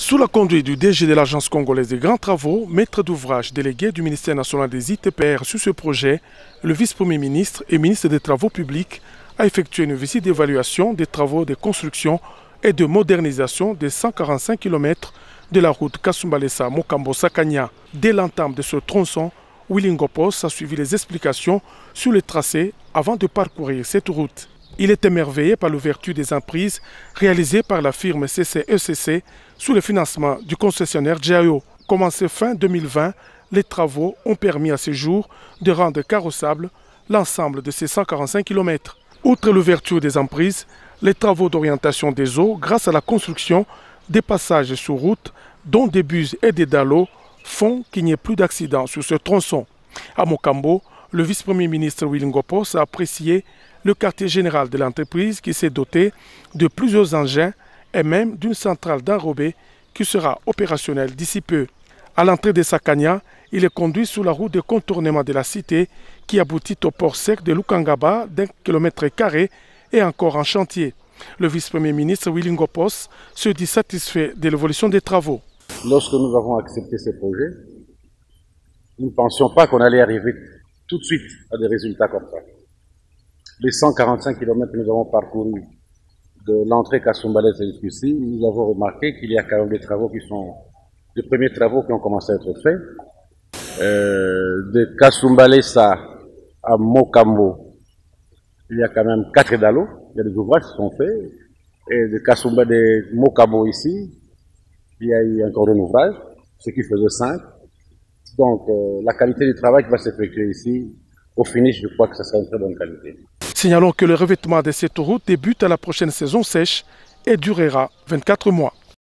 Sous la conduite du DG de l'Agence congolaise des grands travaux, maître d'ouvrage délégué du ministère national des ITPR sur ce projet, le vice-premier ministre et ministre des Travaux publics a effectué une visite d'évaluation des travaux de construction et de modernisation des 145 km de la route Kasumbalesa-Mokambo-Sakania. Dès l'entame de ce tronçon, Willy Ngopos a suivi les explications sur le tracé avant de parcourir cette route. Il est émerveillé par l'ouverture des emprises réalisées par la firme CCECC sous le financement du concessionnaire GIO. Commencé fin 2020, les travaux ont permis à ce jour de rendre carrossable l'ensemble de ces 145 km. Outre l'ouverture des emprises, les travaux d'orientation des eaux grâce à la construction des passages sur route, dont des buses et des dallos, font qu'il n'y ait plus d'accidents sur ce tronçon. À Mokambo, le vice-premier ministre Willy Ngopos a apprécié le quartier général de l'entreprise qui s'est doté de plusieurs engins et même d'une centrale d'enrobé qui sera opérationnelle d'ici peu. À l'entrée de Sakania, il est conduit sur la route de contournement de la cité qui aboutit au port sec de Lukangaba d'1 km² et encore en chantier. Le vice-premier ministre Willy Ngopos se dit satisfait de l'évolution des travaux. Lorsque nous avons accepté ce projet, nous ne pensions pas qu'on allait arriver tout de suite à des résultats comme ça. Les 145 km que nous avons parcourus de l'entrée Kasumbalesa jusqu'ici, nous avons remarqué qu'il y a quand même des travaux qui sont des premiers travaux qui ont commencé à être faits. De Kasumbalesa à Mokambo, il y a quand même 4 dallos, il y a des ouvrages qui sont faits. Et de Kasumba de Mokambo ici, il y a eu encore un ouvrage, ce qui faisait 5. Donc la qualité du travail qui va s'effectuer ici, au finish, je crois que ce sera une très bonne qualité. Signalons que le revêtement de cette route débute à la prochaine saison sèche et durera 24 mois.